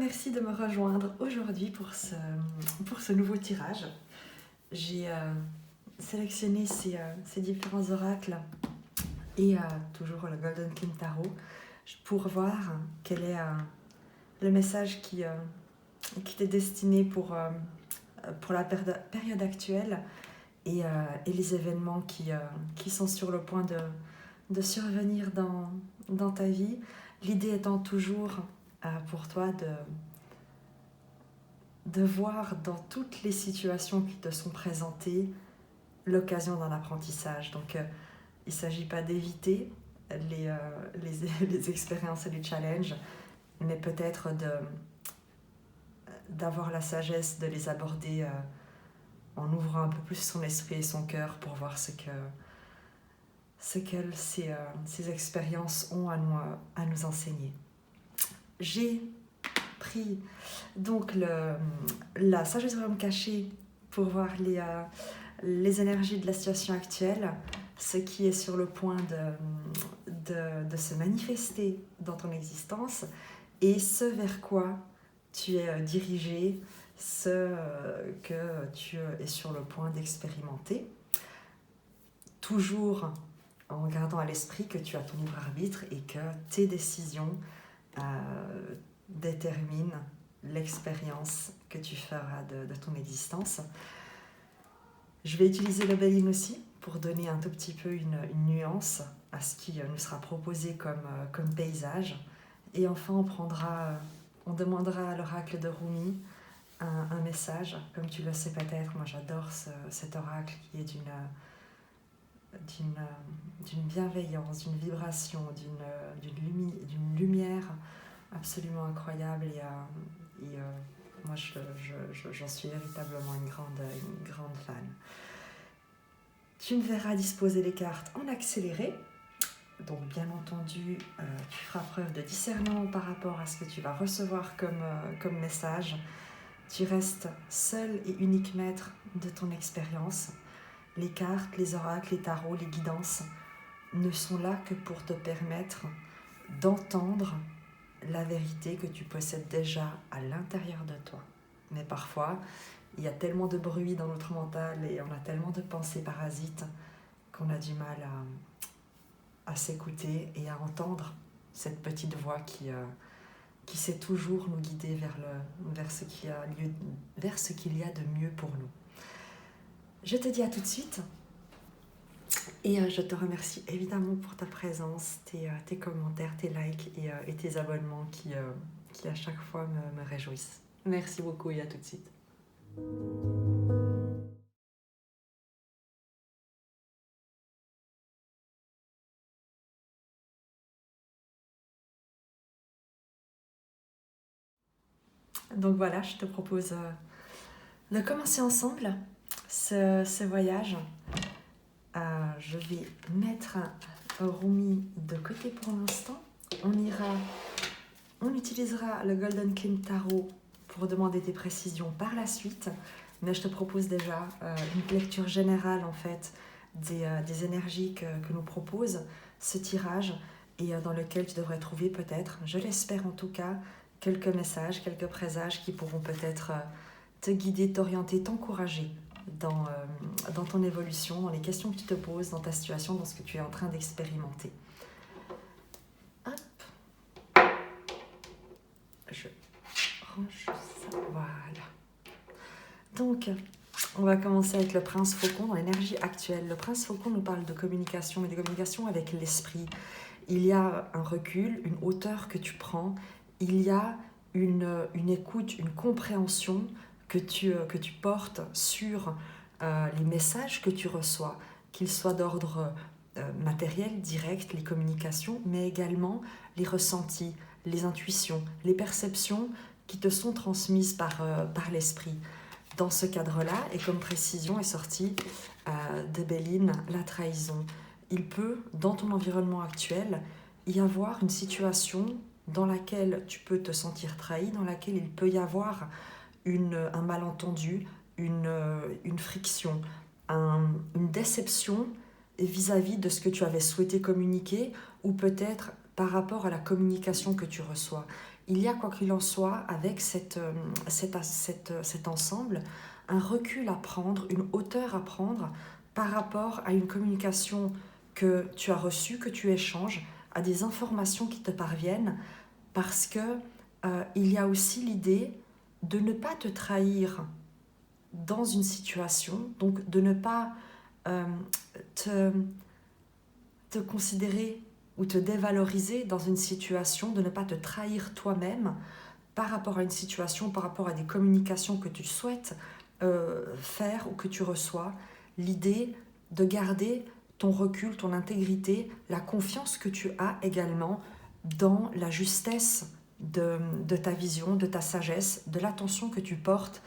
remercie de me rejoindre aujourd'hui pour ce nouveau tirage. J'ai sélectionné ces différents oracles et toujours le Golden King Tarot pour voir quel est le message qui t'est destiné pour la période actuelle et les événements qui sont sur le point de survenir dans ta vie. L'idée étant toujours pour toi de voir dans toutes les situations qui te sont présentées l'occasion d'un apprentissage. Donc, il ne s'agit pas d'éviter les expériences et les challenges, mais peut-être d'avoir la sagesse de les aborder en ouvrant un peu plus son esprit et son cœur pour voir ce que ces expériences ont à nous enseigner. J'ai pris donc la sagesse du royaume caché pour voir les énergies de la situation actuelle, ce qui est sur le point de se manifester dans ton existence et ce vers quoi tu es dirigé, ce que tu es sur le point d'expérimenter. Toujours en gardant à l'esprit que tu as ton libre arbitre et que tes décisions déterminent l'expérience que tu feras de ton existence. Je vais utiliser le Béline aussi pour donner un tout petit peu une nuance à ce qui nous sera proposé comme paysage. Et enfin, on demandera à l'oracle de Rumi un message. Comme tu le sais peut-être, moi j'adore cet oracle qui est d'une bienveillance, d'une vibration, d'une lumière absolument incroyable et moi j'en suis véritablement une grande fan. Tu me verras disposer les cartes en accéléré, donc bien entendu tu feras preuve de discernement par rapport à ce que tu vas recevoir comme message. Tu restes seul et unique maître de ton expérience. Les cartes, les oracles, les tarots, les guidances ne sont là que pour te permettre d'entendre la vérité que tu possèdes déjà à l'intérieur de toi. Mais parfois, il y a tellement de bruit dans notre mental et on a tellement de pensées parasites qu'on a du mal à s'écouter et à entendre cette petite voix qui sait toujours nous guider vers ce qu'il y a de mieux pour nous. Je te dis à tout de suite et je te remercie évidemment pour ta présence, tes commentaires, tes likes et tes abonnements qui à chaque fois me réjouissent. Merci beaucoup et à tout de suite. Donc voilà, je te propose de commencer ensemble ce voyage. Je vais mettre Rumi de côté pour l'instant. On utilisera le Golden King Tarot pour demander des précisions par la suite, mais je te propose déjà une lecture générale en fait des énergies que nous propose ce tirage et dans lequel tu devrais trouver peut-être, je l'espère en tout cas, quelques messages, quelques présages qui pourront peut-être te guider, t'orienter, t'encourager dans ton évolution, dans les questions que tu te poses, dans ta situation, dans ce que tu es en train d'expérimenter. Hop. Je range ça, voilà. Donc, on va commencer avec le Prince Faucon dans l'énergie actuelle. Le Prince Faucon nous parle de communication, mais de communication avec l'esprit. Il y a un recul, une hauteur que tu prends, il y a une écoute, une compréhension que tu portes sur les messages que tu reçois, qu'ils soient d'ordre matériel, direct, les communications, mais également les ressentis, les intuitions, les perceptions qui te sont transmises par l'esprit. Dans ce cadre-là, et comme précision est sortie de Béline, la trahison. Il peut, dans ton environnement actuel, y avoir une situation dans laquelle tu peux te sentir trahi, dans laquelle il peut y avoir un malentendu, une friction, une déception vis-à-vis de ce que tu avais souhaité communiquer ou peut-être par rapport à la communication que tu reçois. il y a quoi qu'il en soit avec cet ensemble, un recul à prendre, une hauteur à prendre par rapport à une communication que tu as reçue, que tu échanges, à des informations qui te parviennent, parce que il y a aussi l'idée de ne pas te trahir dans une situation, donc de ne pas te considérer ou te dévaloriser dans une situation, de ne pas te trahir toi-même par rapport à une situation, par rapport à des communications que tu souhaites faire ou que tu reçois. L'idée de garder ton recul, ton intégrité, la confiance que tu as également dans la justesse de ta vision, de ta sagesse, de l'attention que tu portes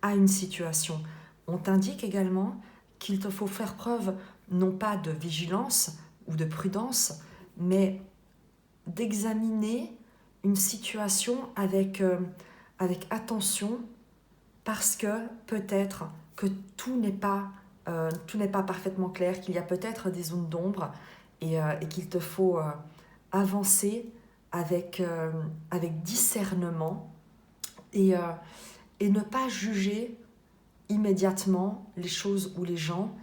à une situation. On t'indique également qu'il te faut faire preuve non pas de vigilance ou de prudence, mais d'examiner une situation avec attention, parce que peut-être que tout n'est pas parfaitement clair, qu'il y a peut-être des zones d'ombre et qu'il te faut avancer avec discernement et ne pas juger immédiatement les choses ou les gens,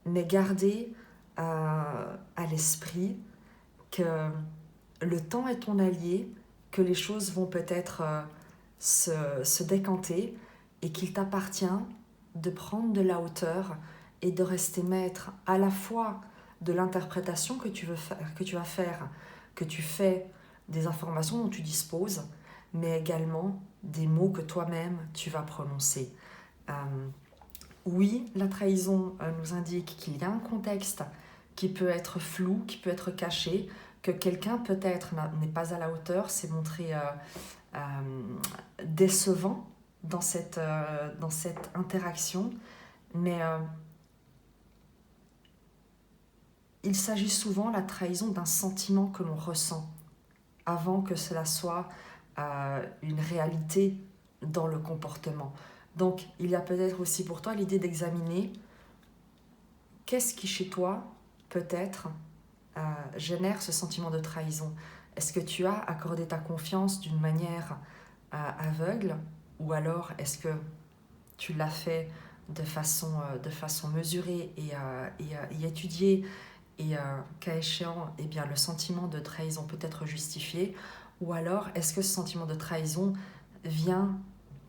mais garder à l'esprit que le temps est ton allié, que les choses vont peut-être se décanter et qu'il t'appartient de prendre de la hauteur et de rester maître à la fois de l'interprétation que tu vas faire, que tu fais des informations dont tu disposes, mais également des mots que toi-même tu vas prononcer. Oui, la trahison nous indique qu'il y a un contexte qui peut être flou, qui peut être caché, que quelqu'un peut-être n'est pas à la hauteur, s'est montré décevant dans cette interaction, mais il s'agit souvent, la trahison, d'un sentiment que l'on ressent avant que cela soit une réalité dans le comportement. Donc, il y a peut-être aussi pour toi l'idée d'examiner qu'est-ce qui chez toi, peut-être, génère ce sentiment de trahison. Est-ce que tu as accordé ta confiance d'une manière aveugle, ou alors est-ce que tu l'as fait de façon mesurée et étudiée, et qu'à échéant, eh bien, le sentiment de trahison peut être justifié, ou alors est-ce que ce sentiment de trahison vient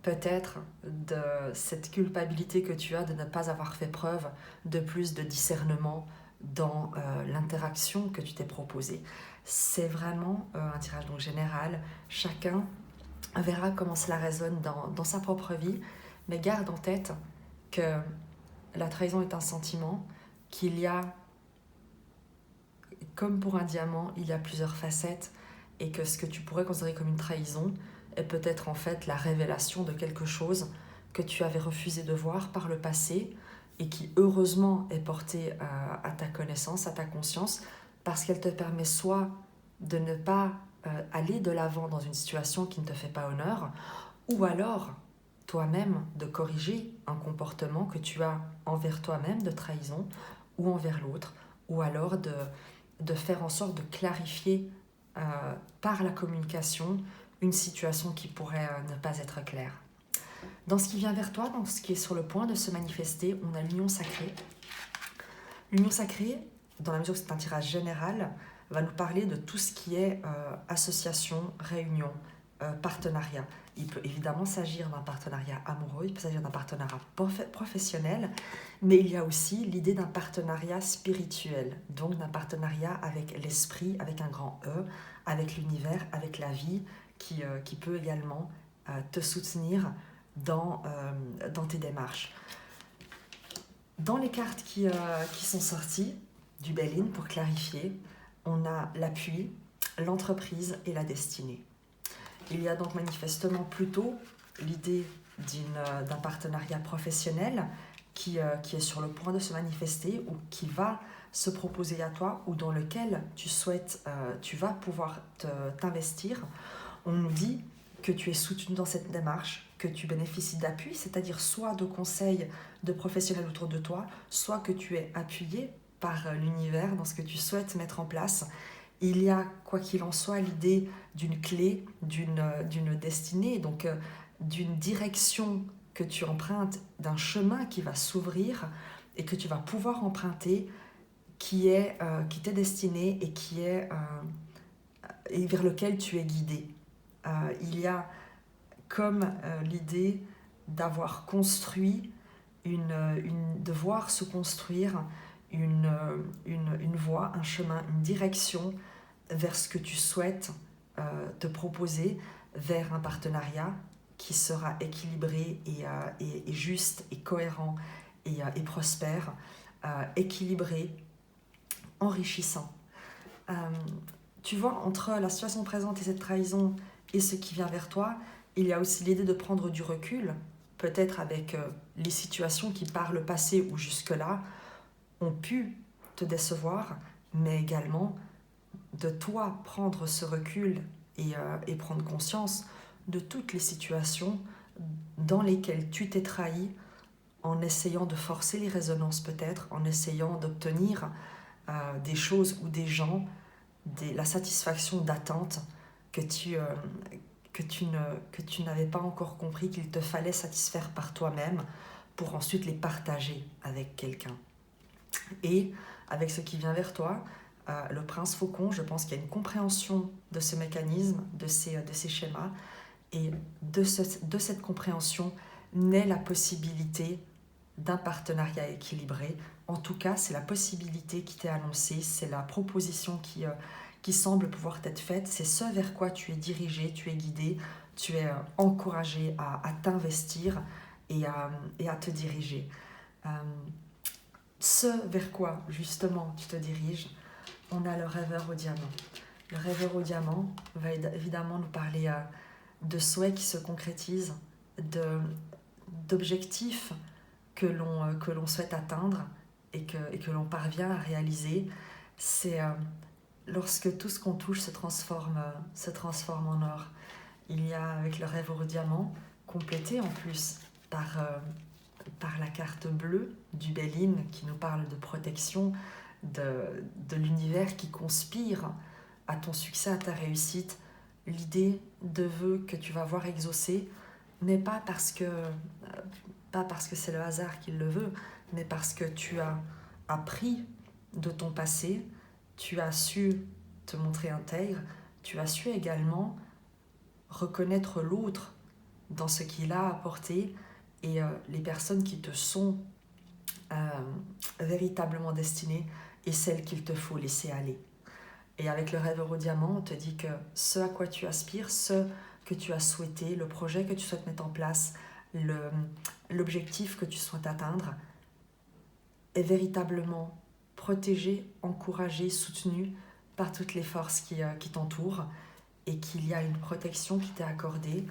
peut-être de cette culpabilité que tu as de ne pas avoir fait preuve de plus de discernement dans l'interaction que tu t'es proposée. C'est vraiment un tirage donc général. Chacun verra comment cela résonne dans sa propre vie, mais garde en tête que la trahison est un sentiment, qu'il y a, comme pour un diamant, il y a plusieurs facettes, et que ce que tu pourrais considérer comme une trahison est peut-être en fait la révélation de quelque chose que tu avais refusé de voir par le passé et qui heureusement est portée à ta connaissance, à ta conscience, parce qu'elle te permet soit de ne pas aller de l'avant dans une situation qui ne te fait pas honneur, ou alors toi-même de corriger un comportement que tu as envers toi-même de trahison ou envers l'autre, ou alors de faire en sorte de clarifier par la communication une situation qui pourrait ne pas être claire. Dans ce qui vient vers toi, dans ce qui est sur le point de se manifester, on a l'union sacrée. L'union sacrée, dans la mesure où c'est un tirage général, va nous parler de tout ce qui est association, réunion, partenariat. Il peut évidemment s'agir d'un partenariat amoureux, il peut s'agir d'un partenariat professionnel, mais il y a aussi l'idée d'un partenariat spirituel, donc d'un partenariat avec l'esprit, avec un grand E, avec l'univers, avec la vie, qui peut également te soutenir dans tes démarches. Dans les cartes qui sont sorties du Bell-in, pour clarifier, on a l'appui, l'entreprise et la destinée. Il y a donc manifestement plutôt l'idée d'un partenariat professionnel qui est sur le point de se manifester ou qui va se proposer à toi ou dans lequel tu vas pouvoir t'investir. On nous dit que tu es soutenu dans cette démarche, que tu bénéficies d'appui, c'est-à-dire soit de conseils de professionnels autour de toi, soit que tu es appuyé par l'univers dans ce que tu souhaites mettre en place Il y a, quoi qu'il en soit, l'idée d'une clé, d'une destinée, donc d'une direction que tu empruntes, d'un chemin qui va s'ouvrir et que tu vas pouvoir emprunter, qui t'est destiné et et vers lequel tu es guidé. Il y a comme l'idée d'avoir construit de voir se construire une voie, un chemin, une direction vers ce que tu souhaites te proposer, vers un partenariat qui sera équilibré et juste et cohérent et prospère, équilibré, enrichissant. Euh, Tu vois, entre la situation présente et cette trahison et ce qui vient vers toi, il y a aussi l'idée de prendre du recul, peut-être avec les situations qui par le passé ou jusque-là ont pu te décevoir, mais également de toi prendre ce recul et prendre conscience de toutes les situations dans lesquelles tu t'es trahi en essayant de forcer les résonances peut-être, en essayant d'obtenir des choses ou des gens, la satisfaction d'attentes que tu n'avais pas encore compris qu'il te fallait satisfaire par toi-même pour ensuite les partager avec quelqu'un. Et avec ce qui vient vers toi, le prince faucon, je pense qu'il y a une compréhension de ce mécanisme, de ces schémas, et de cette compréhension naît la possibilité d'un partenariat équilibré. En tout cas, c'est la possibilité qui t'est annoncée, c'est la proposition qui semble pouvoir t'être faite, c'est ce vers quoi tu es dirigé, tu es guidé, tu es encouragé à t'investir et à te diriger. Ce vers quoi, justement, tu te diriges, on a le rêveur au diamant. Le rêveur au diamant va évidemment nous parler de souhaits qui se concrétisent, d'objectifs que l'on souhaite atteindre et que l'on parvient à réaliser. C'est lorsque tout ce qu'on touche se transforme en or. Il y a, avec le rêve au diamant, complété en plus par la carte bleue du Béline qui nous parle de protection, de l'univers qui conspire à ton succès, à ta réussite. L'idée de vœux que tu vas voir exaucer n'est pas parce que c'est le hasard qui le veut, mais parce que tu as appris de ton passé, tu as su te montrer intègre, tu as su également reconnaître l'autre dans ce qu'il a apporté et les personnes qui te sont véritablement destinées et celles qu'il te faut laisser aller. Et avec le rêve au diamant, on te dit que ce à quoi tu aspires, ce que tu as souhaité, le projet que tu souhaites mettre en place, l'objectif que tu souhaites atteindre est véritablement protégé, encouragé, soutenu par toutes les forces qui t'entourent et qu'il y a une protection qui t'est accordée.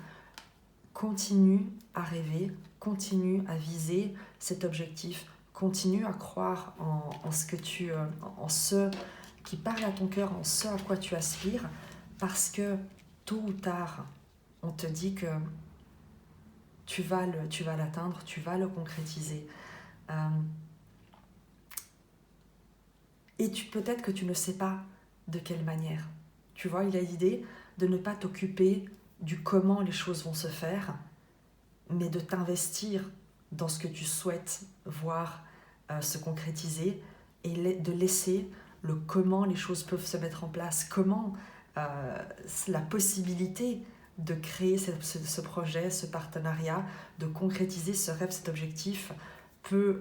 Continue à rêver, continue à viser cet objectif, continue à croire en ce qui parle à ton cœur, en ce à quoi tu aspires, parce que tôt ou tard, on te dit que tu vas l'atteindre, tu vas le concrétiser. Et peut-être que tu ne sais pas de quelle manière. Tu vois, il y a l'idée de ne pas t'occuper du comment les choses vont se faire, mais de t'investir dans ce que tu souhaites voir se concrétiser et de laisser le comment les choses peuvent se mettre en place, comment la possibilité de créer ce projet, ce partenariat, de concrétiser ce rêve, cet objectif peut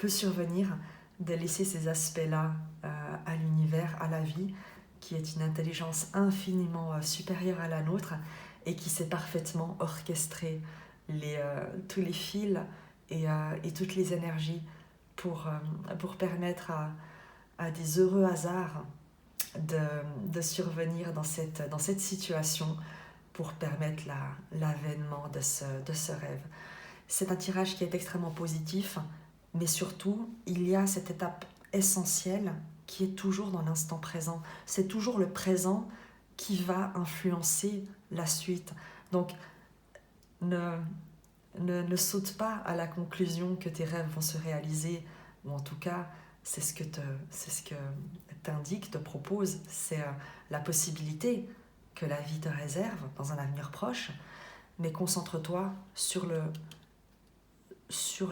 survenir, de laisser ces aspects-là à l'univers, à la vie, qui est une intelligence infiniment supérieure à la nôtre et qui sait parfaitement orchestrer tous les fils et toutes les énergies pour permettre à des heureux hasards de survenir dans cette situation pour permettre l'avènement de ce rêve. C'est un tirage qui est extrêmement positif, mais surtout, il y a cette étape essentielle qui est toujours dans l'instant présent. C'est toujours le présent qui va influencer la suite. Donc, ne saute pas à la conclusion que tes rêves vont se réaliser, ou en tout cas, c'est ce que t'indique, te propose, c'est la possibilité que la vie te réserve dans un avenir proche, mais concentre-toi sur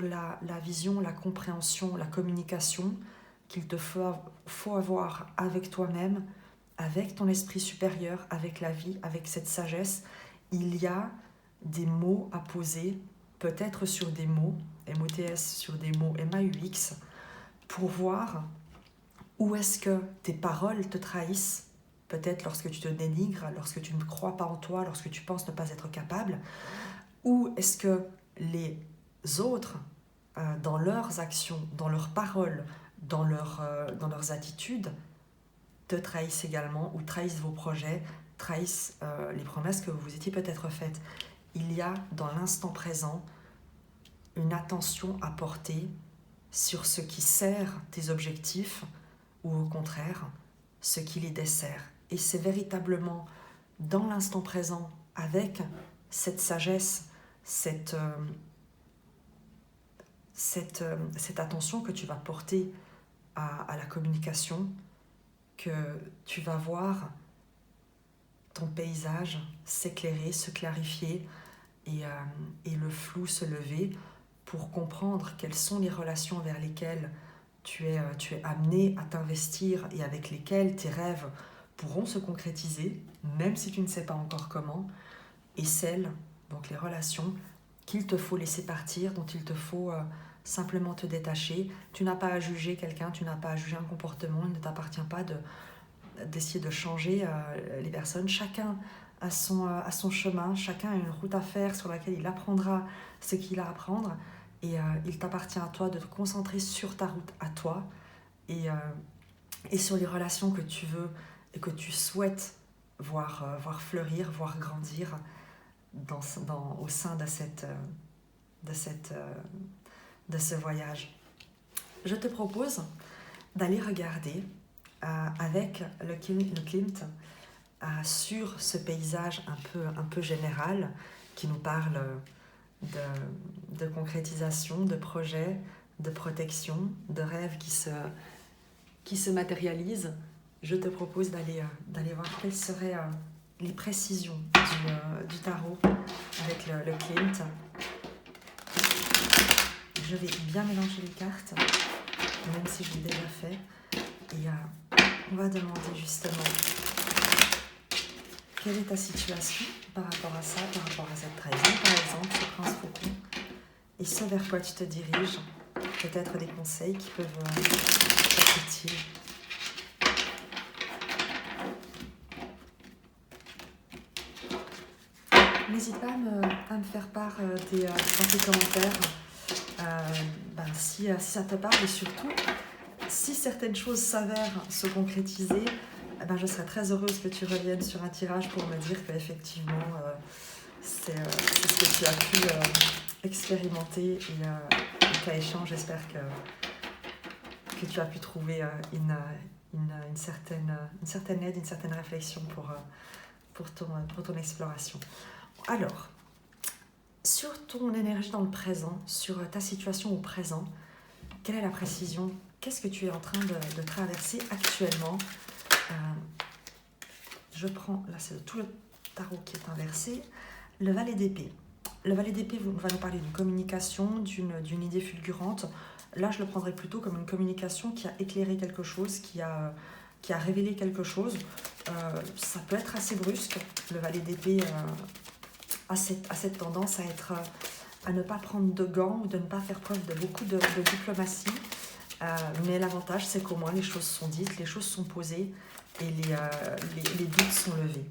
la vision, la compréhension, la communication qu'il te faut avoir avec toi-même, avec ton esprit supérieur, avec la vie, avec cette sagesse. Il y a des mots à poser, peut-être sur des mots, MOTS sur des mots MAUX, pour voir où est-ce que tes paroles te trahissent, peut-être lorsque tu te dénigres, lorsque tu ne crois pas en toi, lorsque tu penses ne pas être capable, ou est-ce que les autres, dans leurs actions, dans leurs paroles, dans leurs attitudes, te trahissent également, ou trahissent vos projets, trahissent les promesses que vous vous étiez peut-être faites. Il y a dans l'instant présent une attention à porter sur ce qui sert tes objectifs ou au contraire ce qui les dessert. Et c'est véritablement dans l'instant présent, avec cette sagesse, cette attention que tu vas porter à la communication, que tu vas voir ton paysage s'éclairer, se clarifier et le flou se lever pour comprendre quelles sont les relations vers lesquelles tu es amené à t'investir et avec lesquelles tes rêves pourront se concrétiser, même si tu ne sais pas encore comment, et celles, donc les relations, qu'il te faut laisser partir, dont il te faut simplement te détacher. Tu n'as pas à juger quelqu'un, tu n'as pas à juger un comportement, il ne t'appartient pas d'essayer de changer les personnes. Chacun a son chemin, chacun a une route à faire sur laquelle il apprendra ce qu'il a à apprendre, et il t'appartient à toi de te concentrer sur ta route à toi et sur les relations que tu veux et que tu souhaites voir fleurir, voir grandir au sein de ce voyage. Je te propose d'aller regarder avec le Klimt sur ce paysage un peu général qui nous parle de concrétisation, de projets, de protection, de rêves qui se matérialisent. Je te propose d'aller voir quelles seraient les précisions du tarot avec le Klimt. Je vais bien mélanger les cartes, même si je l'ai déjà fait. Et on va demander justement quelle est ta situation par rapport à ça, par rapport à cette trahison, par exemple, ce prince faucon, et ce vers quoi tu te diriges, peut-être des conseils qui peuvent être utiles. N'hésite pas à me faire part dans tes commentaires si ça te parle, et surtout, si certaines choses s'avèrent se concrétiser, je serais très heureuse que tu reviennes sur un tirage pour me dire qu'effectivement c'est ce que tu as pu expérimenter, et qu'à échange, j'espère que tu as pu trouver une certaine aide, une certaine réflexion pour ton exploration. Alors, sur ton énergie dans le présent, sur ta situation au présent, quelle est la précision? Qu'est-ce que tu es en train de traverser actuellement? Je prends, là c'est tout le tarot qui est inversé, le valet d'épée. Le valet d'épée va nous parler d'une communication, d'une idée fulgurante. Là, je le prendrais plutôt comme une communication qui a éclairé quelque chose, qui a révélé quelque chose. Ça peut être assez brusque. Le valet d'épée a cette tendance à ne pas prendre de gants ou de ne pas faire preuve de beaucoup de diplomatie. Mais l'avantage, c'est qu'au moins les choses sont dites, les choses sont posées et les doutes sont levés.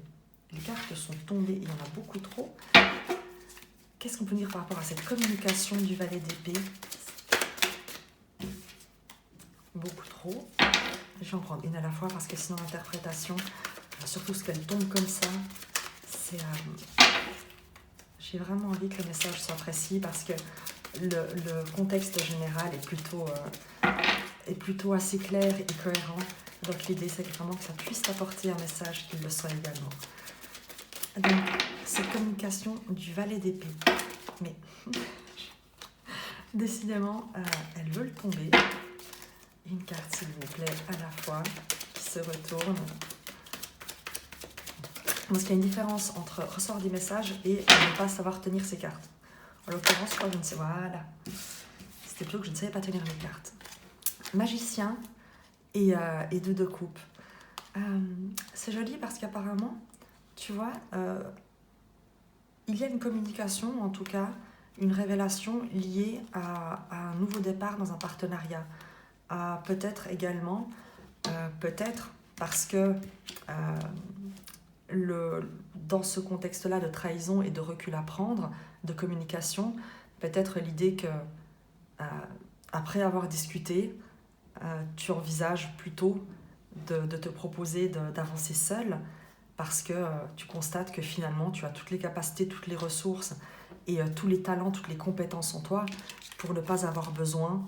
Les cartes sont tombées, il y en a beaucoup trop. Qu'est-ce qu'on peut dire par rapport à cette communication du valet d'épée? Beaucoup trop. Je vais en prendre une à la fois parce que sinon l'interprétation, surtout ce qu'elle tombe comme ça, c'est... j'ai vraiment envie que le message soit précis parce que le contexte général est plutôt assez clair et cohérent. Donc l'idée, c'est vraiment que ça puisse t'apporter un message qui le soit également. Donc, cette communication du valet d'épée. Mais, décidément, elles veulent tomber. Une carte, s'il vous plaît, à la fois, qui se retourne. Parce qu'il y a une différence entre recevoir des messages et ne pas savoir tenir ses cartes. En l'occurrence, je crois que je ne sais... Voilà. C'était plutôt que je ne savais pas tenir mes cartes. Magicien et deux de coupe. C'est joli parce qu'apparemment, tu vois, il y a une communication, en tout cas, une révélation liée à un nouveau départ dans un partenariat. Peut-être également, peut-être parce que dans ce contexte-là de trahison et de recul à prendre, de communication, peut-être l'idée que après avoir discuté, tu envisages plutôt de te proposer d'avancer seul parce que tu constates que finalement tu as toutes les capacités, toutes les ressources et tous les talents, toutes les compétences en toi pour ne pas avoir besoin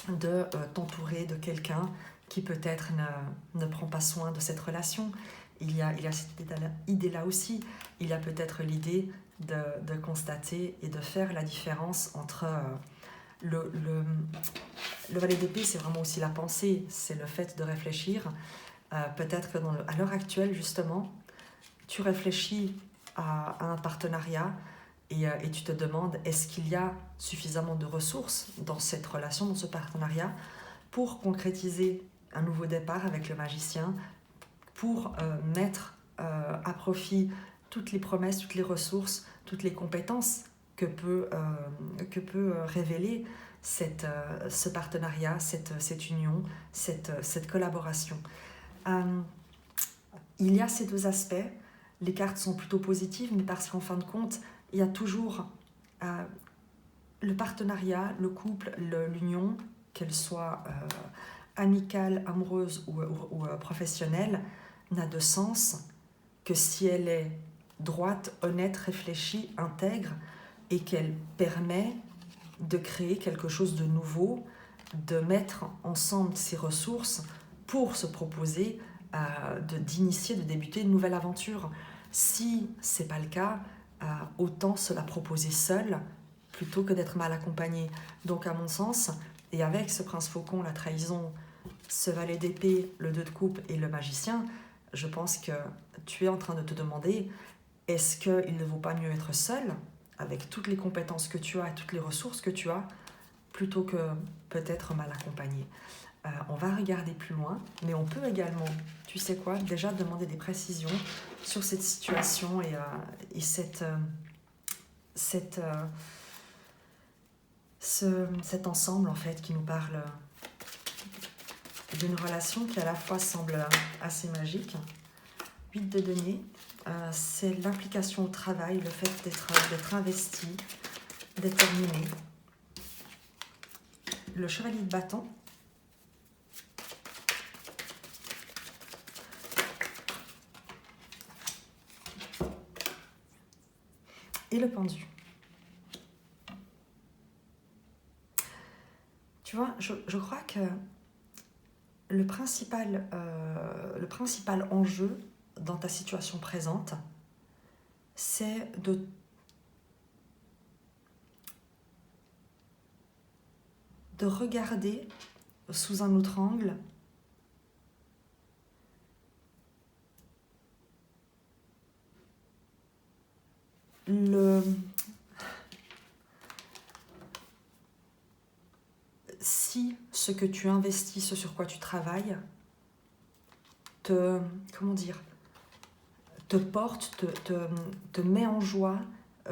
de t'entourer de quelqu'un qui peut-être ne prend pas soin de cette relation. Il y a cette idée-là aussi. Il y a peut-être l'idée de constater et de faire la différence entre... Le valet d'épée, c'est vraiment aussi la pensée, c'est le fait de réfléchir. Peut-être que à l'heure actuelle, justement, tu réfléchis à un partenariat et tu te demandes est-ce qu'il y a suffisamment de ressources dans cette relation, dans ce partenariat, pour concrétiser un nouveau départ avec le magicien, pour mettre à profit toutes les promesses, toutes les ressources, toutes les compétences que peut révéler ce partenariat, cette union, cette collaboration. Il y a ces deux aspects. Les cartes sont plutôt positives, mais parce qu'en fin de compte, il y a toujours le partenariat, le couple, l'union, qu'elle soit amicale, amoureuse ou professionnelle, n'a de sens que si elle est droite, honnête, réfléchie, intègre et qu'elle permet de créer quelque chose de nouveau, de mettre ensemble ses ressources pour se proposer d'initier, de débuter une nouvelle aventure. Si ce n'est pas le cas, autant se la proposer seule plutôt que d'être mal accompagnée. Donc à mon sens, et avec ce prince faucon, la trahison, ce valet d'épée, le 2 de coupe et le magicien, je pense que tu es en train de te demander est-ce qu'il ne vaut pas mieux être seul avec toutes les compétences que tu as et toutes les ressources que tu as plutôt que peut-être mal accompagné. On va regarder plus loin, mais on peut également, tu sais quoi, déjà demander des précisions sur cette situation et cet ensemble en fait qui nous parle d'une relation qui à la fois semble assez magique. 8 de denier, c'est l'implication au travail, le fait d'être investi, déterminé. Le chevalier de bâton. Et le pendu. Tu vois, je crois que le principal enjeu dans ta situation présente, c'est de regarder sous un autre angle si ce que tu investis, ce sur quoi tu travailles, te porte, te met en joie,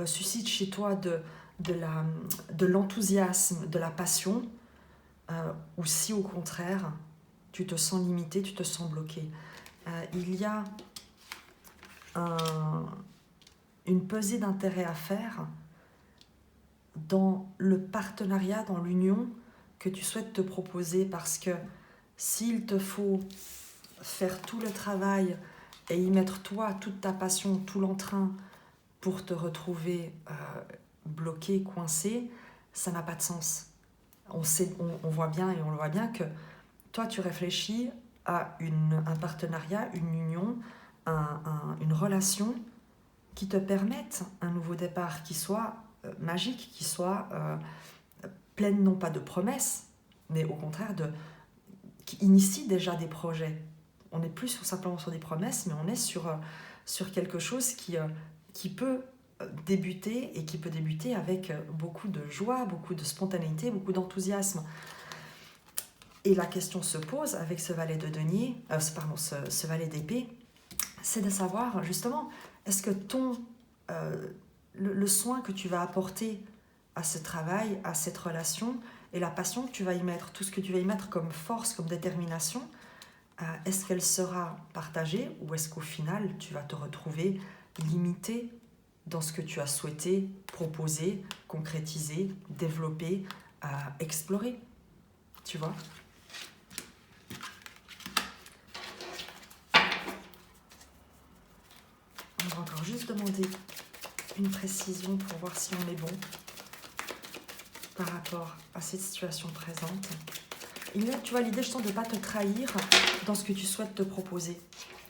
suscite chez toi de l'enthousiasme, de la passion, ou si au contraire, tu te sens limité, tu te sens bloqué. Il y a une pesée d'intérêt à faire dans le partenariat, dans l'union que tu souhaites te proposer, parce que s'il te faut faire tout le travail et y mettre toi, toute ta passion, tout l'entrain pour te retrouver bloqué, coincé, ça n'a pas de sens. On voit bien et on le voit bien que toi tu réfléchis à un partenariat, une union, une relation qui te permette un nouveau départ qui soit magique, qui soit pleine non pas de promesses, mais au contraire qui initie déjà des projets. on n'est plus simplement sur des promesses, mais on est sur quelque chose qui peut débuter et qui peut débuter avec beaucoup de joie, beaucoup de spontanéité, beaucoup d'enthousiasme. Et la question se pose avec ce valet de denier, ce valet d'épée, c'est de savoir justement, est-ce que le soin que tu vas apporter à ce travail, à cette relation, et la passion que tu vas y mettre, tout ce que tu vas y mettre comme force, comme détermination, est-ce qu'elle sera partagée ou est-ce qu'au final, tu vas te retrouver limité dans ce que tu as souhaité proposer, concrétiser, développer, explorer, tu vois? On va encore juste demander une précision pour voir si on est bon par rapport à cette situation présente. Il y a, tu vois, l'idée, je sens de ne pas te trahir dans ce que tu souhaites te proposer,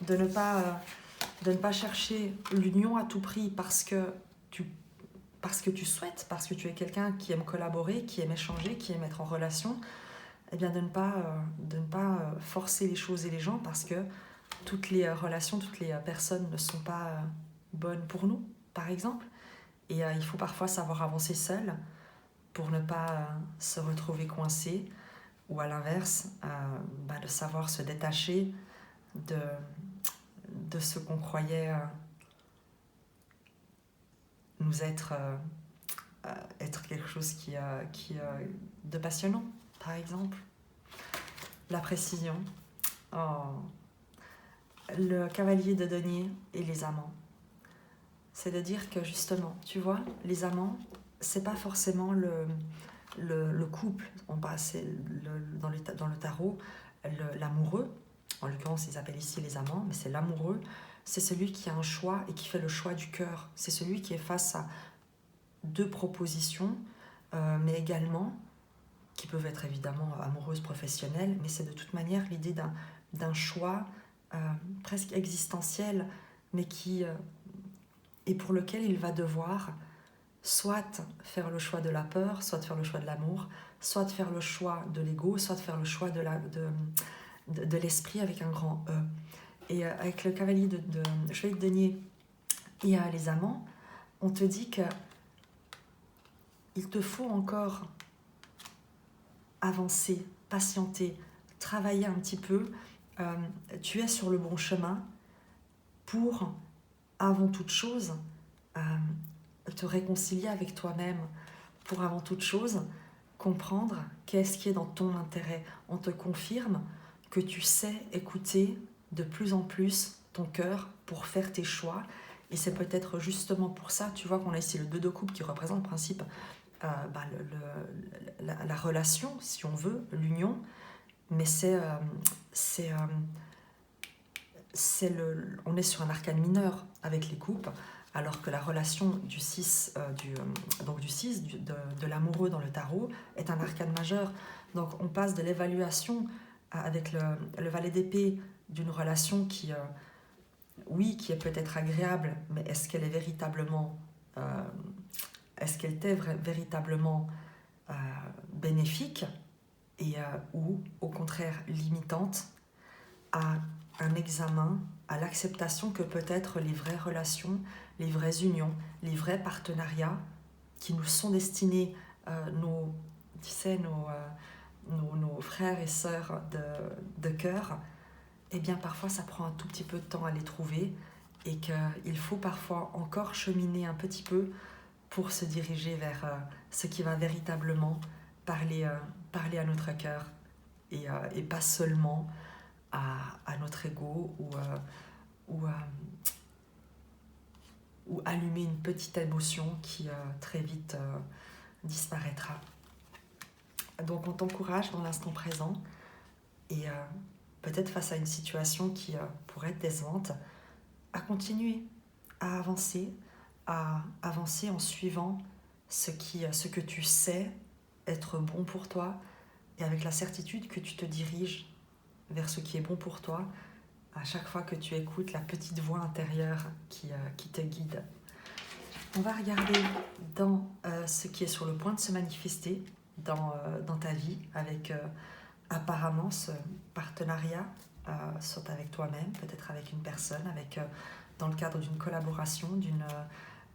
de ne pas chercher l'union à tout prix parce que tu souhaites, parce que tu es quelqu'un qui aime collaborer, qui aime échanger, qui aime être en relation, eh bien de ne pas forcer les choses et les gens parce que toutes les relations, toutes les personnes ne sont pas bonnes pour nous, par exemple. Et il faut parfois savoir avancer seul pour ne pas se retrouver coincé, ou à l'inverse, de savoir se détacher de ce qu'on croyait nous être quelque chose qui de passionnant, par exemple. La précision. Oh. Le cavalier de denier et les amants. C'est de dire que justement, tu vois, les amants, c'est pas forcément le couple. On passe dans le tarot, l'amoureux. En l'occurrence, ils appellent ici les amants, mais c'est l'amoureux. C'est celui qui a un choix et qui fait le choix du cœur. C'est celui qui est face à deux propositions, mais également qui peuvent être évidemment amoureuses, professionnelles, mais c'est de toute manière l'idée d'un choix presque existentiel, mais et pour lequel il va devoir soit faire le choix de la peur, soit faire le choix de l'amour, soit faire le choix de l'ego, soit faire le choix de l'esprit avec un grand E. Et avec le cavalier chevalier de denier et les amants, on te dit que il te faut encore avancer, patienter, travailler un petit peu. Tu es sur le bon chemin pour, avant toute chose, te réconcilier avec toi-même, pour avant toute chose, comprendre qu'est-ce qui est dans ton intérêt. On te confirme que tu sais écouter de plus en plus ton cœur pour faire tes choix. Et c'est peut-être justement pour ça, tu vois qu'on a ici le 2 de coupe qui représente en principe la relation, si on veut, l'union, mais on est sur un arcane mineur avec les coupes, alors que la relation du 6, de l'amoureux dans le tarot est un arcane majeur. Donc on passe de l'évaluation avec le valet d'épée d'une relation qui est peut-être agréable, mais est-ce qu'elle est véritablement est-ce qu'elle était véritablement bénéfique ou au contraire limitante à un examen, à l'acceptation que peut-être les vraies relations, les vraies unions, les vrais partenariats qui nous sont destinés, nos frères et sœurs de cœur, eh bien parfois ça prend un tout petit peu de temps à les trouver et qu'il faut parfois encore cheminer un petit peu pour se diriger vers ce qui va véritablement parler à notre cœur et pas seulement à notre ego ou allumer une petite émotion qui très vite disparaîtra. Donc on t'encourage dans l'instant présent et peut-être face à une situation qui pourrait être décevante, à continuer à avancer en suivant ce que tu sais être bon pour toi et avec la certitude que tu te diriges vers ce qui est bon pour toi à chaque fois que tu écoutes la petite voix intérieure qui te guide. On va regarder dans ce qui est sur le point de se manifester dans ta vie avec apparemment ce partenariat soit avec toi-même, peut-être avec une personne, dans le cadre d'une collaboration,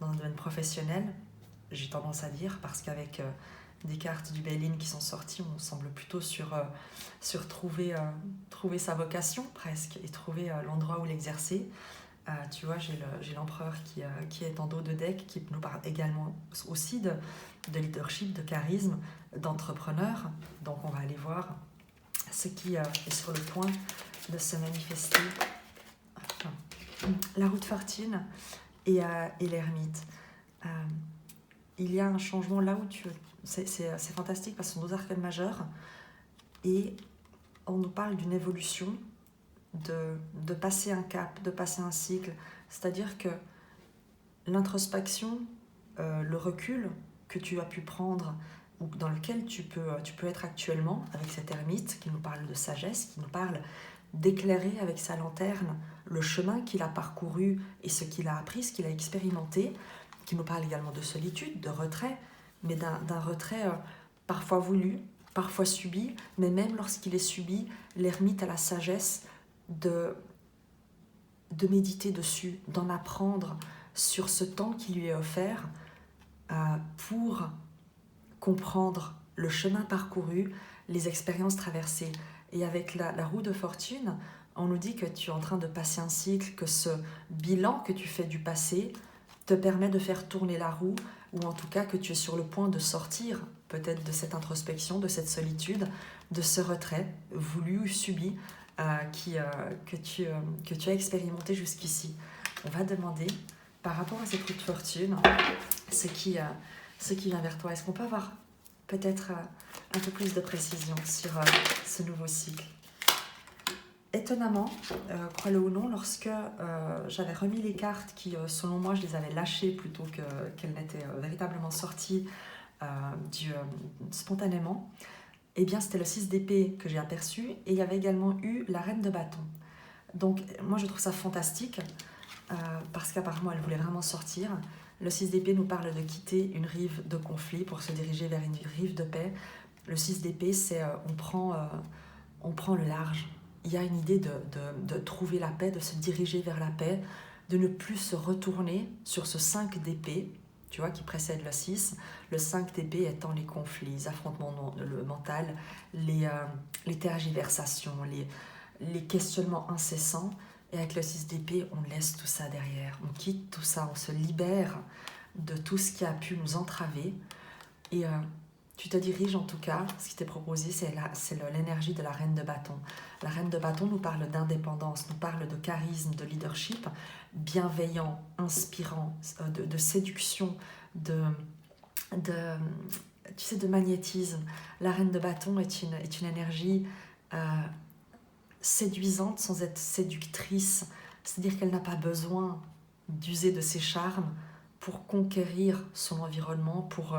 dans un domaine professionnel, j'ai tendance à dire, parce qu'avec des cartes du Béline qui sont sorties, on semble plutôt sur trouver sa vocation presque, et trouver l'endroit où l'exercer. Tu vois, j'ai l'empereur qui est en dos de deck, qui nous parle également aussi de leadership, de charisme, d'entrepreneur. Donc on va aller voir ce qui est sur le point de se manifester. La roue de fortune et l'ermite. Il y a un changement là où c'est fantastique parce que ce sont 2 arcanes majeurs et on nous parle d'une évolution, de passer un cap, de passer un cycle. C'est-à-dire que l'introspection, le recul que tu as pu prendre ou dans lequel tu peux être actuellement avec cet ermite qui nous parle de sagesse, qui nous parle d'éclairer avec sa lanterne le chemin qu'il a parcouru et ce qu'il a appris, ce qu'il a expérimenté, qui nous parle également de solitude, de retrait, mais d'un retrait parfois voulu, parfois subi, mais même lorsqu'il est subi, l'ermite a la sagesse de méditer dessus, d'en apprendre sur ce temps qui lui est offert pour comprendre le chemin parcouru, les expériences traversées. Et avec la roue de fortune, on nous dit que tu es en train de passer un cycle, que ce bilan que tu fais du passé te permet de faire tourner la roue, ou en tout cas que tu es sur le point de sortir peut-être de cette introspection, de cette solitude, de ce retrait voulu ou subi que tu as expérimenté jusqu'ici. On va demander, par rapport à cette roue de fortune, ce qui vient vers toi. Est-ce qu'on peut avoir peut-être un peu plus de précision sur ce nouveau cycle? Étonnamment, crois-le ou non, lorsque j'avais remis les cartes qui, selon moi, je les avais lâchées plutôt qu'elles n'étaient véritablement sorties spontanément, eh bien c'était le 6 d'épée que j'ai aperçu et il y avait également eu la reine de bâton. Donc moi je trouve ça fantastique parce qu'apparemment elle voulait vraiment sortir. Le 6 d'épée nous parle de quitter une rive de conflit pour se diriger vers une rive de paix. Le 6 d'épée, c'est on prend le large. Il y a une idée de trouver la paix, de se diriger vers la paix, de ne plus se retourner sur ce 5 d'épée, tu vois, qui précède le 6. Le 5 d'épée étant les conflits, les affrontements le mental, les tergiversations, les questionnements incessants. Et avec le 6 d'épée, on laisse tout ça derrière. On quitte tout ça, on se libère de tout ce qui a pu nous entraver. Et tu te diriges en tout cas, ce qui t'est proposé, c'est l'énergie de la reine de bâton. La reine de bâton nous parle d'indépendance, nous parle de charisme, de leadership, bienveillant, inspirant, de séduction, de magnétisme. La reine de bâton est une énergie séduisante sans être séductrice, c'est-à-dire qu'elle n'a pas besoin d'user de ses charmes pour conquérir son environnement, pour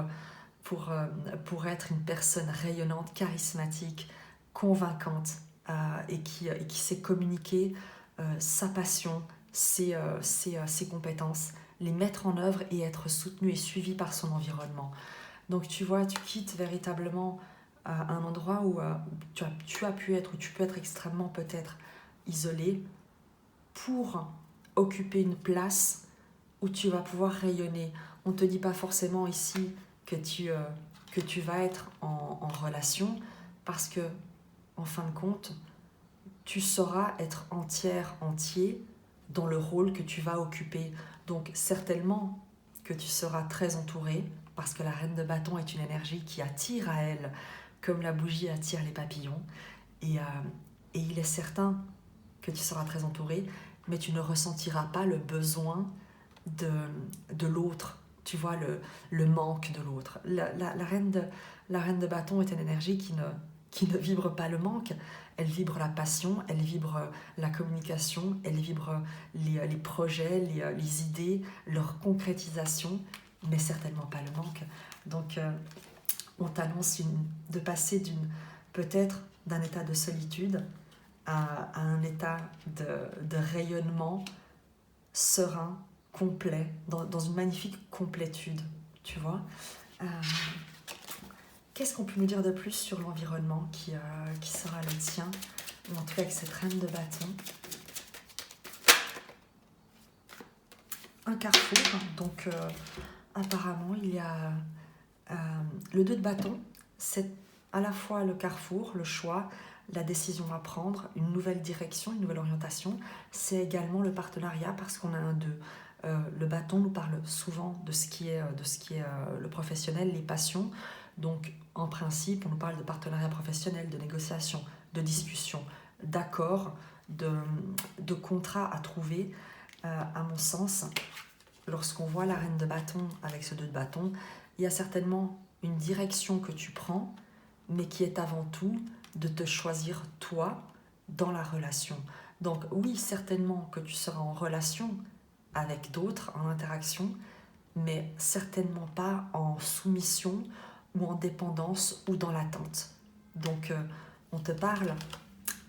être une personne rayonnante, charismatique, convaincante et qui sait communiquer sa passion, ses compétences, les mettre en œuvre et être soutenue et suivie par son environnement. Donc tu vois, tu quittes véritablement un endroit où tu as pu être, où tu peux être extrêmement peut-être isolé pour occuper une place où tu vas pouvoir rayonner. On ne te dit pas forcément ici que tu vas être en relation parce que, en fin de compte, tu sauras être entier dans le rôle que tu vas occuper. Donc certainement que tu seras très entouré parce que la reine de bâton est une énergie qui attire à elle comme la bougie attire les papillons. Et il est certain que tu seras très entouré, mais tu ne ressentiras pas le besoin de l'autre. Tu vois, le manque de l'autre. La reine de bâton est une énergie qui ne vibre pas le manque. Elle vibre la passion, elle vibre la communication, elle vibre les projets, les idées, leur concrétisation, mais certainement pas le manque. Donc, on t'annonce de passer peut-être d'un état de solitude à un état de rayonnement serein, complet, dans une magnifique complétude, tu vois. Qu'est-ce qu'on peut nous dire de plus sur l'environnement qui sera le tien ou en tout cas avec cette reine de bâton. Un carrefour, donc apparemment il y a le 2 de bâton, c'est à la fois le carrefour, le choix, la décision à prendre, une nouvelle direction, une nouvelle orientation. C'est également le partenariat parce qu'on a un 2. Le bâton nous parle souvent de ce qui est le professionnel, les passions. Donc en principe, on nous parle de partenariat professionnel, de négociation, de discussion, d'accord, de contrat à trouver. À mon sens, lorsqu'on voit la reine de bâton avec ce 2 de bâton, il y a certainement une direction que tu prends, mais qui est avant tout de te choisir toi dans la relation. Donc oui, certainement que tu seras en relation avec d'autres, en interaction, mais certainement pas en soumission ou en dépendance ou dans l'attente. Donc on te parle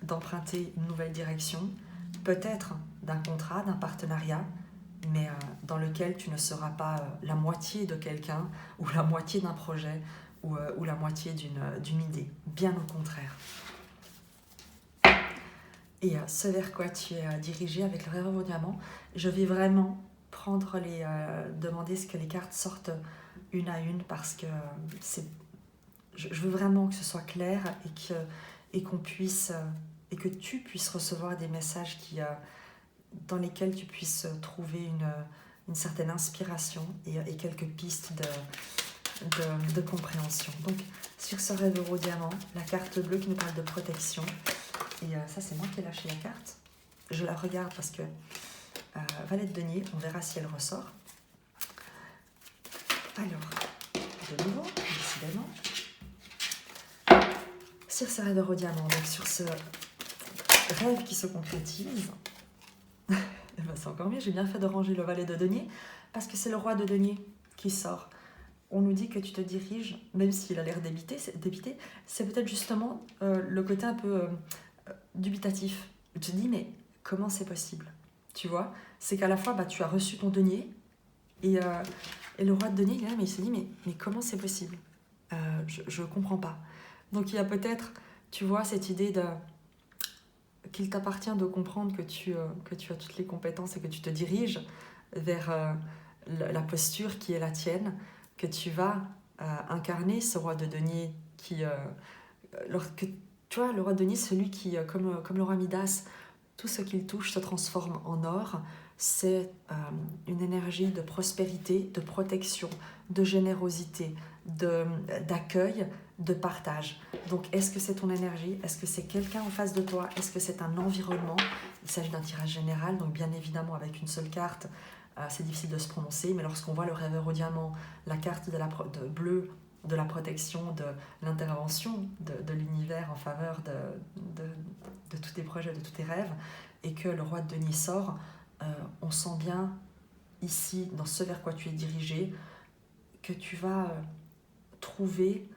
d'emprunter une nouvelle direction, peut-être d'un contrat, d'un partenariat, mais dans lequel tu ne seras pas la moitié de quelqu'un ou la moitié d'un projet ou la moitié d'une idée, bien au contraire. Et ce vers quoi tu es dirigé avec le rêve au diamant, je vais vraiment demander ce que les cartes sortent une à une parce que je veux vraiment que ce soit clair et qu'on puisse et que tu puisses recevoir des messages dans lesquels tu puisses trouver une certaine inspiration et quelques pistes de compréhension. Donc sur ce rêve au diamant, la carte bleue qui nous parle de protection. Et ça, c'est moi qui ai lâché la carte. Je la regarde parce que valet de denier, on verra si elle ressort. Alors, de nouveau, décidément. Sur ce rêve au diamant, donc sur ce rêve qui se concrétise, et ben c'est encore mieux, j'ai bien fait de ranger le valet de denier parce que c'est le roi de denier qui sort. On nous dit que tu te diriges, même s'il a l'air débité, c'est peut-être justement le côté un peu dubitatif. Tu te dis, mais comment c'est possible? Tu vois, c'est qu'à la fois, tu as reçu ton denier et le roi de denier, il est là, mais il se dit, mais comment c'est possible? Je ne comprends pas. Donc il y a peut-être, tu vois, cette idée qu'il t'appartient de comprendre que tu as toutes les compétences et que tu te diriges vers la posture qui est la tienne, que tu vas incarner ce roi de denier qui... tu vois, le roi de denier, celui qui, comme le roi Midas, tout ce qu'il touche se transforme en or. C'est une énergie de prospérité, de protection, de générosité, d'accueil, de partage. Donc, est-ce que c'est ton énergie? Est-ce que c'est quelqu'un en face de toi? Est-ce que c'est un environnement? Il s'agit d'un tirage général, donc bien évidemment, avec une seule carte, c'est difficile de se prononcer, mais lorsqu'on voit le rêveur au diamant, la carte de bleu, de la protection, de l'intervention de l'univers en faveur de tous tes projets, de tous tes rêves, et que le roi de denier sort, on sent bien ici, dans ce vers quoi tu es dirigé, que tu vas trouver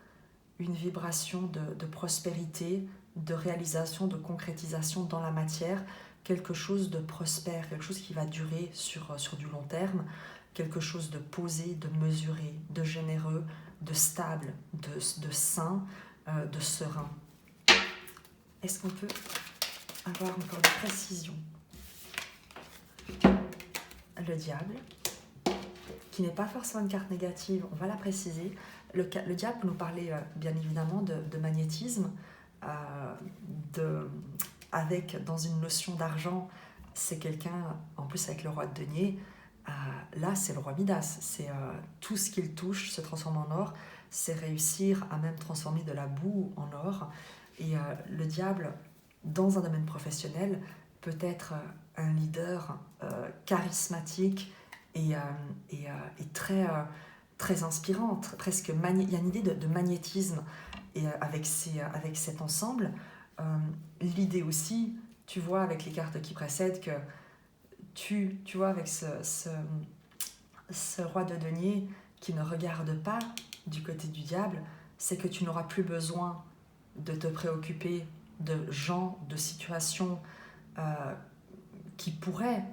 une vibration de prospérité, de réalisation, de concrétisation dans la matière, quelque chose de prospère, quelque chose qui va durer sur du long terme, quelque chose de posé, de mesuré, de généreux, de stable, de sain, de serein. Est-ce qu'on peut avoir encore des précisions? Le diable, qui n'est pas forcément une carte négative, on va la préciser. Le diable peut nous parler bien évidemment de magnétisme, dans une notion d'argent, c'est quelqu'un, en plus avec le roi de denier, là c'est le roi Midas, c'est tout ce qu'il touche se transforme en or, c'est réussir à même transformer de la boue en or. Et le diable, dans un domaine professionnel, peut être un leader charismatique et très, très inspirant, presque il y a une idée de magnétisme et avec cet ensemble. L'idée aussi, tu vois avec les cartes qui précèdent, que tu vois avec ce roi de denier qui ne regarde pas du côté du diable, c'est que tu n'auras plus besoin de te préoccuper de gens, de situations qui pourraient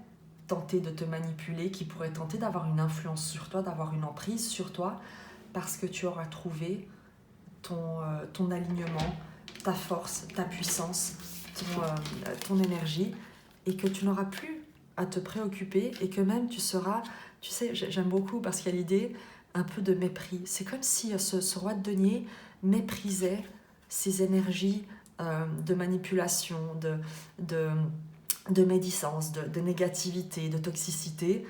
tenter de te manipuler, qui pourraient tenter d'avoir une influence sur toi, d'avoir une emprise sur toi, parce que tu auras trouvé ton alignement, ta force, ta puissance, ton énergie et que tu n'auras plus à te préoccuper et que même tu seras, tu sais, j'aime beaucoup parce qu'il y a l'idée un peu de mépris. C'est comme si ce roi de denier méprisait ces énergies de manipulation, de médisance, de négativité, de toxicité.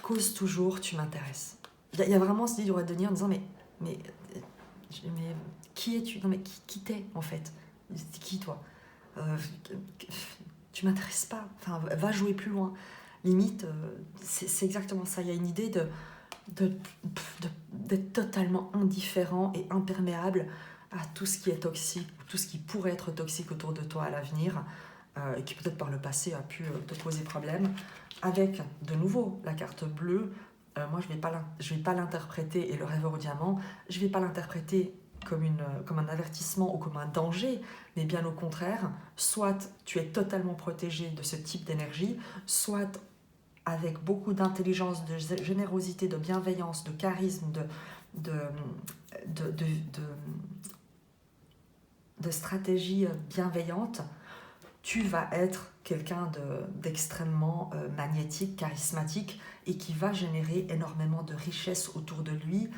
Cause toujours, tu m'intéresses. Il y a vraiment ce dit du roi de denier en disant mais qui es-tu? Non mais qui t'es en fait? Qui toi? Tu m'intéresses pas. Enfin, va jouer plus loin. Limite, c'est exactement ça. Il y a une idée d'être totalement indifférent et imperméable à tout ce qui est toxique, tout ce qui pourrait être toxique autour de toi à l'avenir, et qui peut-être par le passé a pu te poser problème. Avec, de nouveau, la carte bleue, moi je vais pas l'interpréter, et le rêveur au diamant, je vais pas l'interpréter comme un avertissement ou comme un danger, mais bien au contraire, soit tu es totalement protégé de ce type d'énergie, soit avec beaucoup d'intelligence, de générosité, de bienveillance, de charisme, de stratégie bienveillante, tu vas être quelqu'un d'extrêmement magnétique, charismatique et qui va générer énormément de richesse autour de lui.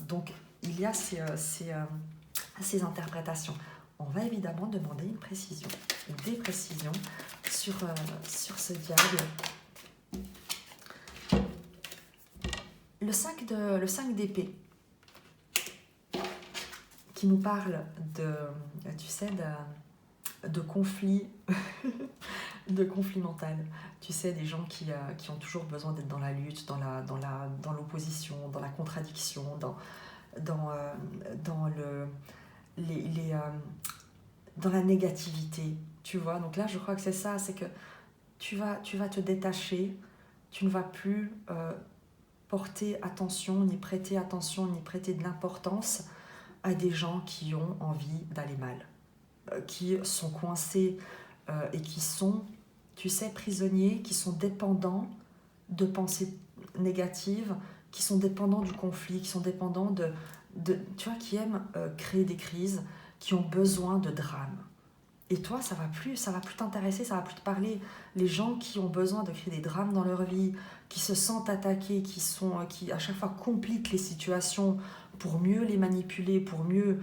Donc, il y a ces interprétations. On va évidemment demander une précision ou des précisions sur ce diable. Le 5 d'épée, qui nous parle de conflits, de conflits mentaux. Tu sais, des gens qui ont toujours besoin d'être dans la lutte, dans l'opposition, dans la contradiction, dans la négativité. Tu vois, donc là, je crois que c'est ça, c'est que tu vas te détacher, tu ne vas plus porter attention, ni prêter attention, ni prêter de l'importance à des gens qui ont envie d'aller mal, qui sont coincés et qui sont, tu sais, prisonniers, qui sont dépendants de pensées négatives, qui sont dépendants du conflit, qui sont dépendants tu vois, qui aiment créer des crises, qui ont besoin de drame. Et toi, ça va plus t'intéresser, ça va plus te parler. Les gens qui ont besoin de créer des drames dans leur vie, qui se sentent attaqués, qui à chaque fois compliquent les situations pour mieux les manipuler, pour mieux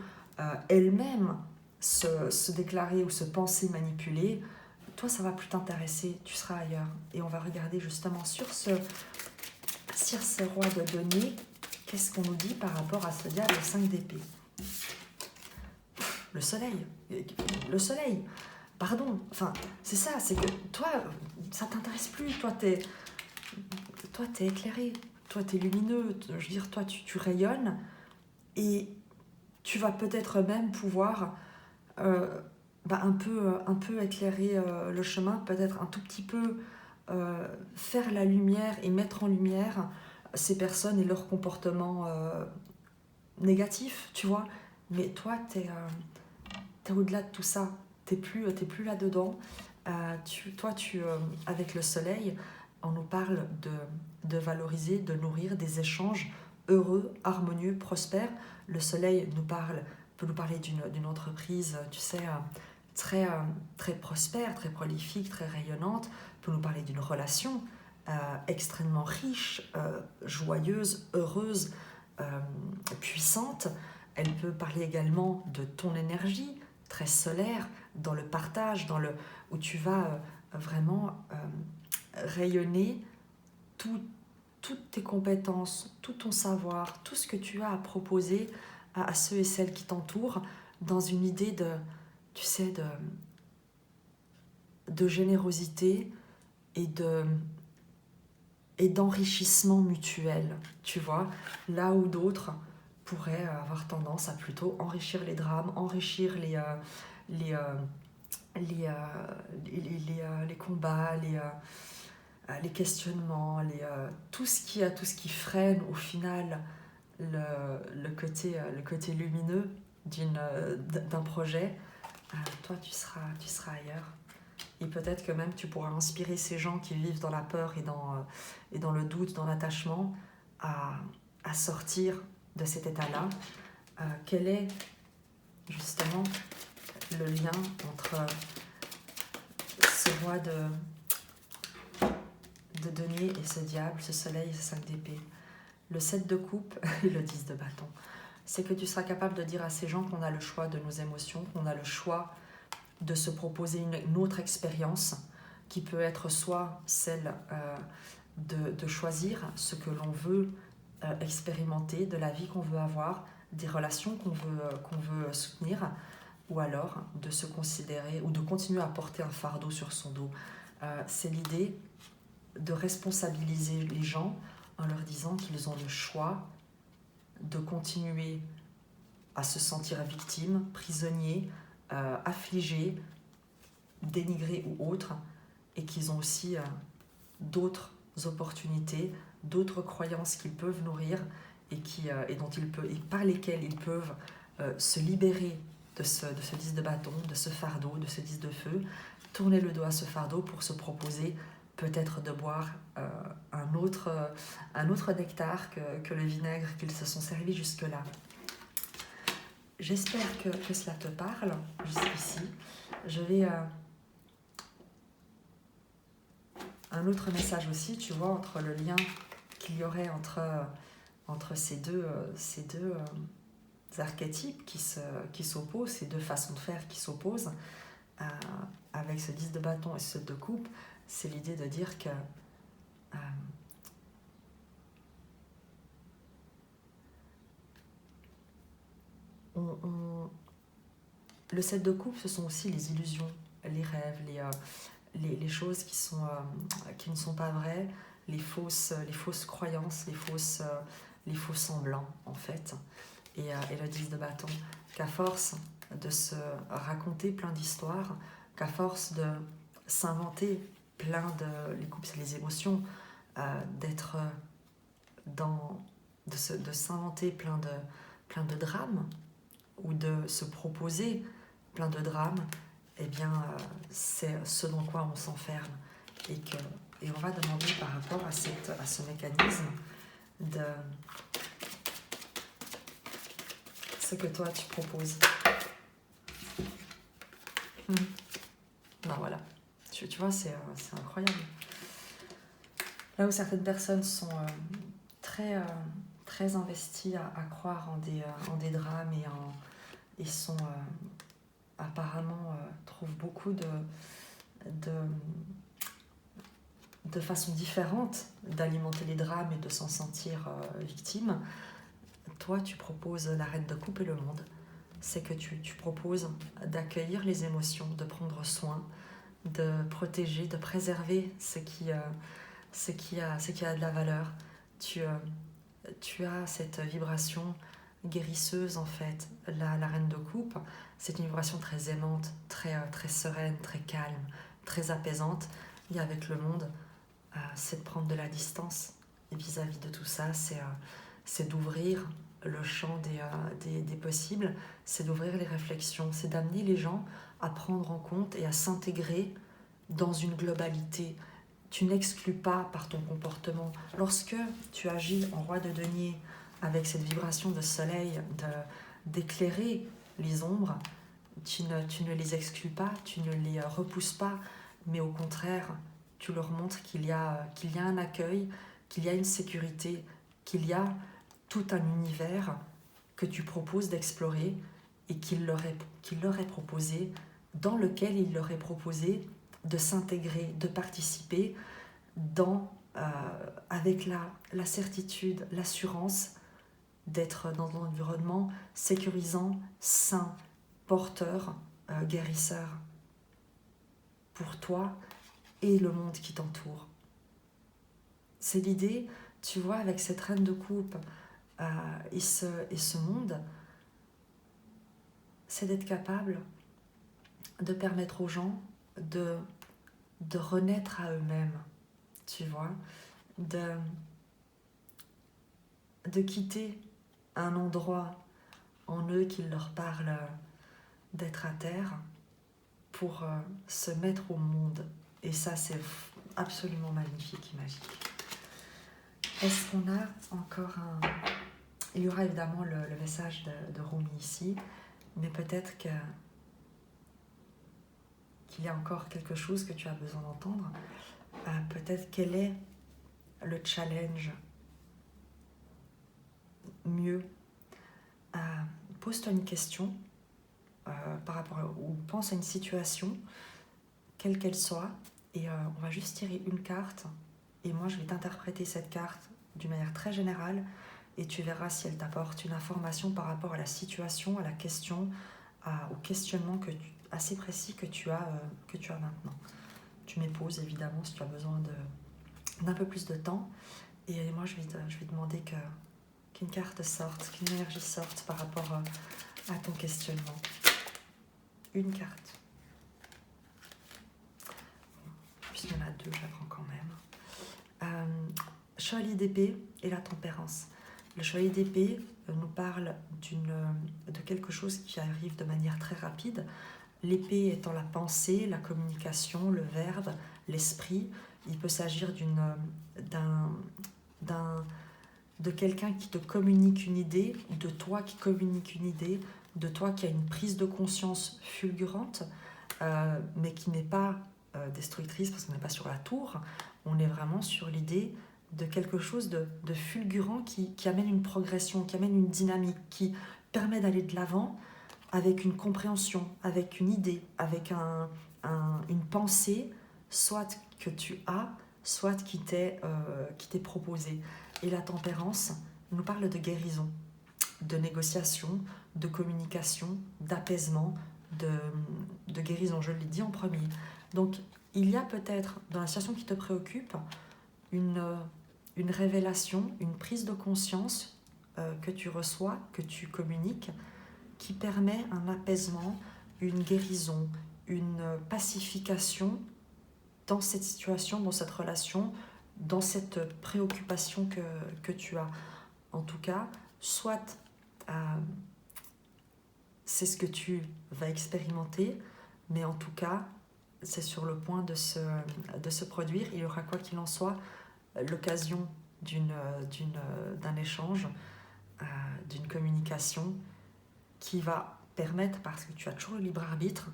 elles-mêmes se déclarer ou se penser manipulées, toi, ça va plus t'intéresser, tu seras ailleurs. Et on va regarder justement sur ce roi de denier, qu'est-ce qu'on nous dit par rapport à ce diable 5 d'épée. Le soleil, pardon, enfin, c'est ça, c'est que toi, ça t'intéresse plus, toi t'es éclairé, toi t'es lumineux, je veux dire, toi tu rayonnes, et tu vas peut-être même pouvoir un peu éclairer le chemin, peut-être un tout petit peu faire la lumière et mettre en lumière ces personnes et leurs comportements négatifs, tu vois, mais toi t'es au-delà de tout ça, t'es plus là-dedans. Avec le soleil, on nous parle de valoriser, de nourrir des échanges heureux, harmonieux, prospères. Le soleil peut nous parler d'une entreprise, tu sais, très, très prospère, très prolifique, très rayonnante, peut nous parler d'une relation extrêmement riche, joyeuse, heureuse, puissante. Elle peut parler également de ton énergie, très solaire, dans le partage, où tu vas vraiment rayonner toutes tes compétences, tout ton savoir, tout ce que tu as à proposer à ceux et celles qui t'entourent, dans une idée tu sais, de générosité et d'enrichissement mutuel, tu vois, là où d'autres pourraient avoir tendance à plutôt enrichir les drames, enrichir les combats, les questionnements, tout ce qui freine au final le côté lumineux d'un projet. Toi, tu seras ailleurs. Et peut-être que même tu pourras inspirer ces gens qui vivent dans la peur et dans le doute, dans l'attachement, à sortir de cet état-là. Quelle est justement le lien entre ce roi de denier et ce diable, ce soleil et ce 5 d'épée. Le 7 de coupe et le 10 de bâton. C'est que tu seras capable de dire à ces gens qu'on a le choix de nos émotions, qu'on a le choix de se proposer une autre expérience qui peut être soit celle de choisir ce que l'on veut expérimenter, de la vie qu'on veut avoir, des relations qu'on veut soutenir, ou alors de se considérer ou de continuer à porter un fardeau sur son dos. C'est l'idée de responsabiliser les gens en leur disant qu'ils ont le choix de continuer à se sentir victimes, prisonniers, affligés, dénigrés ou autres, et qu'ils ont aussi d'autres opportunités, d'autres croyances qu'ils peuvent nourrir et par lesquelles ils peuvent se libérer de ce 10 de bâton, de ce fardeau, de ce 10 de feu, tourner le dos à ce fardeau pour se proposer peut-être de boire un autre nectar que le vinaigre qu'ils se sont servis jusque-là. J'espère que cela te parle jusqu'ici. Je vais... un autre message aussi, tu vois, entre le lien qu'il y aurait entre ces deux archétypes qui s'opposent, ces deux façons de faire qui s'opposent, avec ce 10 de bâton et ce 7 de coupe, c'est l'idée de dire que le 7 de coupe, ce sont aussi les illusions, les rêves, les choses qui ne sont pas vraies, les fausses croyances, les faux semblants en fait. Et le 10 de bâton, qu'à force de se raconter plein d'histoires, qu'à force de s'inventer les coupes c'est les émotions, de s'inventer plein de drames, ou de se proposer plein de drames, eh bien, c'est ce dans quoi on s'enferme. Et on va demander par rapport à ce mécanisme de ce que toi tu proposes. Ben voilà, tu vois, c'est incroyable. Là où certaines personnes sont très investies à croire en des drames et sont apparemment trouvent beaucoup de façons différentes d'alimenter les drames et de s'en sentir victime. Toi, tu proposes la reine de coupe et le monde. C'est que tu proposes d'accueillir les émotions, de prendre soin, de protéger, de préserver ce qui a de la valeur. Tu as cette vibration guérisseuse en fait. La reine de coupe, c'est une vibration très aimante, très sereine, très calme, très apaisante. Et avec le monde, c'est de prendre de la distance. Et vis-à-vis de tout ça, c'est d'ouvrir le champ des possibles, c'est d'ouvrir les réflexions, c'est d'amener les gens à prendre en compte et à s'intégrer dans une globalité. Tu n'exclus pas par ton comportement. Lorsque tu agis en roi de denier avec cette vibration de soleil, d'éclairer les ombres, tu ne les exclus pas, tu ne les repousses pas, mais au contraire, tu leur montres qu'il y a un accueil, qu'il y a une sécurité, qu'il y a tout un univers que tu proposes d'explorer et qu'il leur est proposé, dans lequel il leur est proposé de s'intégrer, de participer avec la certitude, l'assurance d'être dans un environnement sécurisant, sain, porteur, guérisseur pour toi et le monde qui t'entoure. C'est l'idée, tu vois, avec cette reine de coupe et ce monde, c'est d'être capable de permettre aux gens de renaître à eux-mêmes, tu vois, de quitter un endroit en eux qui leur parle d'être à terre pour se mettre au monde. Et ça, c'est absolument magnifique et magique. Est-ce qu'on a encore Il y aura évidemment le message de Rumi ici, mais peut-être que qu'il y a encore quelque chose que tu as besoin d'entendre. Peut-être quel est le challenge mieux. Pose-toi une question par rapport ou pense à une situation, quelle qu'elle soit, et on va juste tirer une carte, et moi je vais t'interpréter cette carte d'une manière très générale, et tu verras si elle t'apporte une information par rapport à la situation, à la question, au questionnement assez précis que tu as maintenant. Tu m'épouses évidemment si tu as besoin d'un peu plus de temps, et moi je vais demander qu'une carte sorte, qu'une énergie sorte par rapport à ton questionnement. Une carte. Puisqu'il y en a deux, je la prends quand même. Chevalier d'épée et la tempérance. Le chevalier d'épée nous parle de quelque chose qui arrive de manière très rapide. L'épée étant la pensée, la communication, le verbe, l'esprit. Il peut s'agir de quelqu'un qui te communique une idée, de toi qui communique une idée, de toi qui a une prise de conscience fulgurante, mais qui n'est pas destructrice parce qu'on n'est pas sur la tour, on est vraiment sur l'idée de quelque chose de fulgurant qui amène une progression, qui amène une dynamique, qui permet d'aller de l'avant avec une compréhension, avec une idée, avec une pensée, soit que tu as, soit qui t'est proposée. Et la tempérance nous parle de guérison, de négociation, de communication, d'apaisement, de guérison, je l'ai dit en premier. Donc, il y a peut-être, dans la situation qui te préoccupe, une révélation, une prise de conscience que tu reçois, que tu communiques, qui permet un apaisement, une guérison, une pacification dans cette situation, dans cette relation, dans cette préoccupation que tu as. En tout cas, soit c'est ce que tu vas expérimenter, mais en tout cas, c'est sur le point de se produire. Il y aura, quoi qu'il en soit, l'occasion d'un échange, d'une communication qui va permettre, parce que tu as toujours le libre arbitre,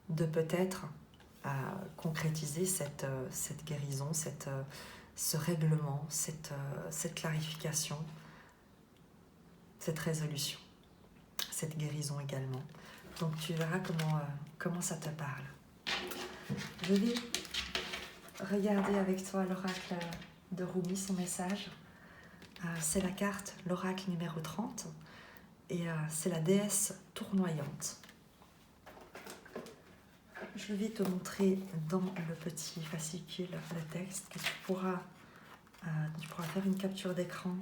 de peut-être concrétiser cette guérison, ce règlement, cette clarification, cette résolution, cette guérison également. Donc tu verras comment ça te parle. Je vais regarder avec toi l'oracle de Rumi, son message. C'est la carte, l'oracle numéro 30, et c'est la déesse tournoyante. Je vais te montrer dans le petit fascicule le texte que tu pourras faire une capture d'écran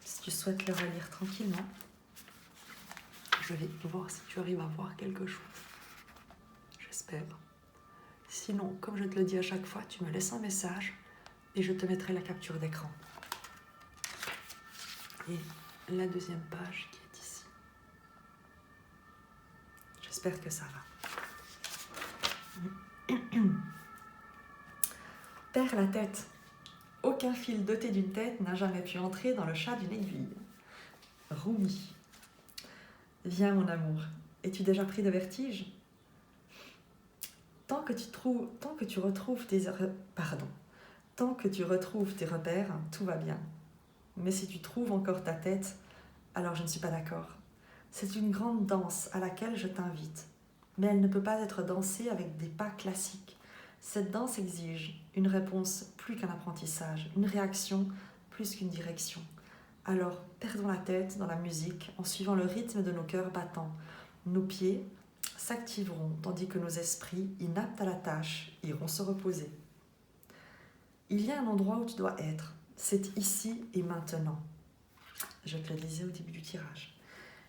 si tu souhaites le relire tranquillement. Je vais voir si tu arrives à voir quelque chose. J'espère. Sinon, comme je te le dis à chaque fois, tu me laisses un message et je te mettrai la capture d'écran. Et la deuxième page qui est ici. J'espère que ça va. Perds la tête. Aucun fil doté d'une tête n'a jamais pu entrer dans le chat d'une aiguille. Rumi. Viens mon amour, es-tu déjà pris de vertige ? Tant que tu retrouves tes repères, tout va bien. Mais si tu trouves encore ta tête, alors je ne suis pas d'accord. C'est une grande danse à laquelle je t'invite, mais elle ne peut pas être dansée avec des pas classiques. Cette danse exige une réponse plus qu'un apprentissage, une réaction plus qu'une direction. Alors, perdons la tête dans la musique en suivant le rythme de nos cœurs battants. Nos pieds s'activeront tandis que nos esprits, inaptes à la tâche, iront se reposer. Il y a un endroit où tu dois être. C'est ici et maintenant. Je te le disais au début du tirage.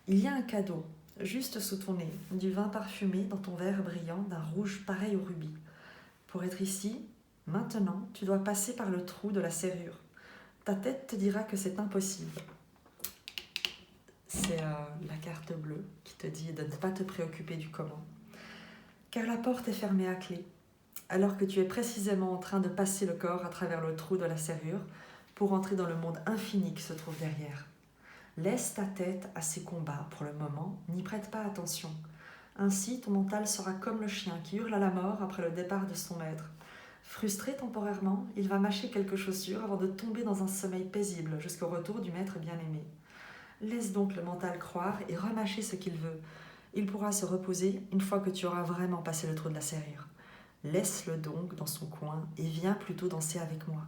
Il y a un cadeau, juste sous ton nez, du vin parfumé dans ton verre brillant d'un rouge pareil au rubis. Pour être ici, maintenant, tu dois passer par le trou de la serrure. Ta tête te dira que c'est impossible. C'est la carte bleue qui te dit de ne pas te préoccuper du comment. Car la porte est fermée à clé, alors que tu es précisément en train de passer le corps à travers le trou de la serrure pour entrer dans le monde infini qui se trouve derrière. Laisse ta tête à ces combats pour le moment, n'y prête pas attention. Ainsi, ton mental sera comme le chien qui hurle à la mort après le départ de son maître. Frustré temporairement, il va mâcher quelques chaussures avant de tomber dans un sommeil paisible jusqu'au retour du maître bien-aimé. Laisse donc le mental croire et remâcher ce qu'il veut. Il pourra se reposer une fois que tu auras vraiment passé le trou de la serrure. Laisse-le donc dans son coin et viens plutôt danser avec moi.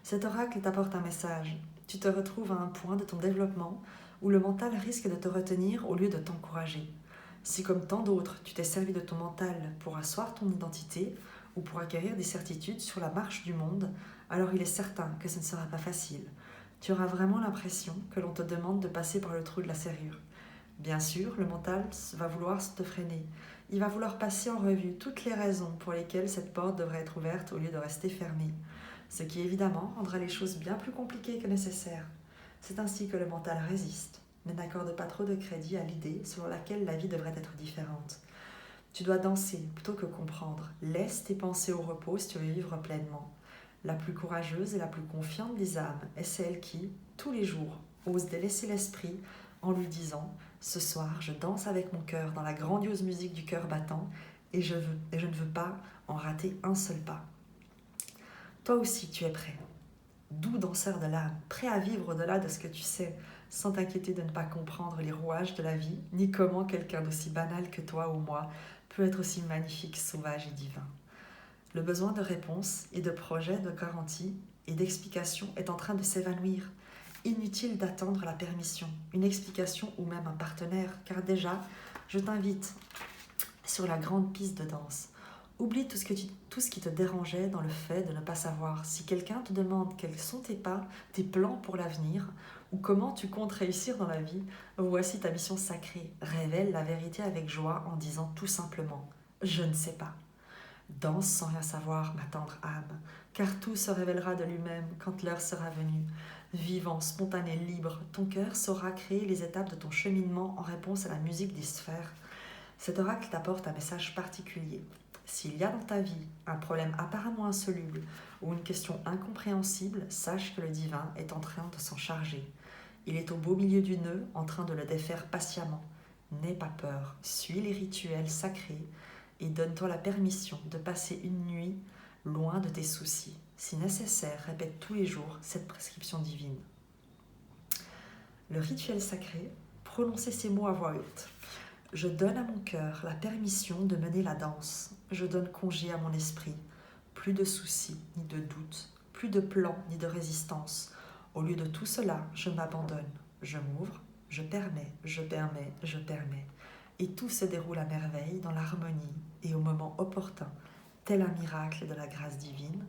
Cet oracle t'apporte un message. Tu te retrouves à un point de ton développement où le mental risque de te retenir au lieu de t'encourager. Si comme tant d'autres, tu t'es servi de ton mental pour asseoir ton identité ou pour acquérir des certitudes sur la marche du monde, alors il est certain que ce ne sera pas facile. Tu auras vraiment l'impression que l'on te demande de passer par le trou de la serrure. Bien sûr, le mental va vouloir te freiner. Il va vouloir passer en revue toutes les raisons pour lesquelles cette porte devrait être ouverte au lieu de rester fermée. Ce qui évidemment rendra les choses bien plus compliquées que nécessaire. C'est ainsi que le mental résiste, mais n'accorde pas trop de crédit à l'idée selon laquelle la vie devrait être différente. Tu dois danser plutôt que comprendre. Laisse tes pensées au repos si tu veux vivre pleinement. La plus courageuse et la plus confiante des âmes est celle qui, tous les jours, ose délaisser l'esprit en lui disant « Ce soir, je danse avec mon cœur dans la grandiose musique du cœur battant et je ne veux pas en rater un seul pas. » Toi aussi, tu es prêt. Doux danseur de l'âme, prêt à vivre au-delà de ce que tu sais, sans t'inquiéter de ne pas comprendre les rouages de la vie, ni comment quelqu'un d'aussi banal que toi ou moi peut être aussi magnifique, sauvage et divin. Le besoin de réponses et de projets, de garanties et d'explications est en train de s'évanouir. Inutile d'attendre la permission, une explication ou même un partenaire, car déjà, je t'invite sur la grande piste de danse. Oublie tout ce qui te dérangeait dans le fait de ne pas savoir. Si quelqu'un te demande quels sont tes pas, tes plans pour l'avenir, ou comment tu comptes réussir dans la vie, voici ta mission sacrée. Révèle la vérité avec joie en disant tout simplement « Je ne sais pas ». Danse sans rien savoir, ma tendre âme, car tout se révélera de lui-même quand l'heure sera venue. Vivant, spontané, libre, ton cœur saura créer les étapes de ton cheminement en réponse à la musique des sphères. Cet oracle t'apporte un message particulier. S'il y a dans ta vie un problème apparemment insoluble ou une question incompréhensible, sache que le divin est en train de s'en charger. Il est au beau milieu du nœud, en train de le défaire patiemment. N'aie pas peur, suis les rituels sacrés et donne-toi la permission de passer une nuit loin de tes soucis. Si nécessaire, répète tous les jours cette prescription divine. Le rituel sacré, prononcez ces mots à voix haute. Je donne à mon cœur la permission de mener la danse. Je donne congé à mon esprit. Plus de soucis ni de doutes, plus de plans ni de résistance. Au lieu de tout cela, je m'abandonne. Je m'ouvre, je permets, je permets, je permets. Et tout se déroule à merveille dans l'harmonie et au moment opportun, tel un miracle de la grâce divine,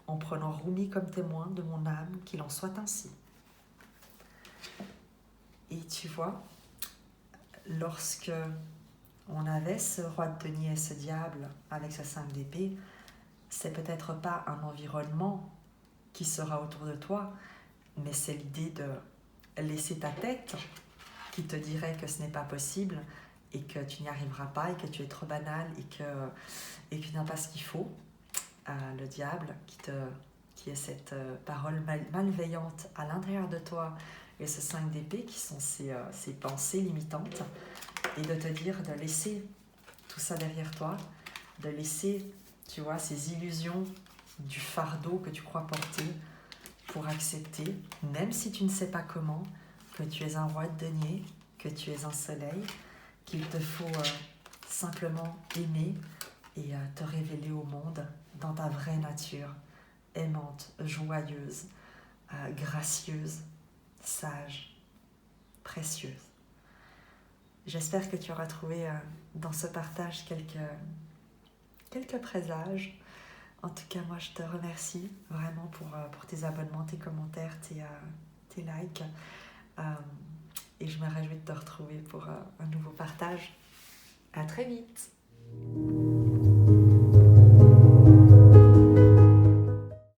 en prenant Rumi comme témoin de mon âme, qu'il en soit ainsi. Et tu vois, lorsque on avait ce roi de denier et ce diable avec sa 5 d'épée, c'est peut-être pas un environnement qui sera autour de toi, mais c'est l'idée de laisser ta tête qui te dirait que ce n'est pas possible et que tu n'y arriveras pas et que tu es trop banal et que tu n'as pas ce qu'il faut. Le diable qui est cette parole malveillante à l'intérieur de toi et ce 5 d'épée qui sont ces pensées limitantes, et de te dire de laisser tout ça derrière toi, de laisser, tu vois, ces illusions du fardeau que tu crois porter pour accepter, même si tu ne sais pas comment, que tu es un roi de denier, que tu es un soleil, qu'il te faut simplement aimer et te révéler au monde dans ta vraie nature, aimante, joyeuse, gracieuse, sage, précieuse. J'espère que tu auras trouvé dans ce partage quelques présages. En tout cas, moi, je te remercie vraiment pour tes abonnements, tes commentaires, tes likes. Et je me réjouis de te retrouver pour un nouveau partage. À très vite!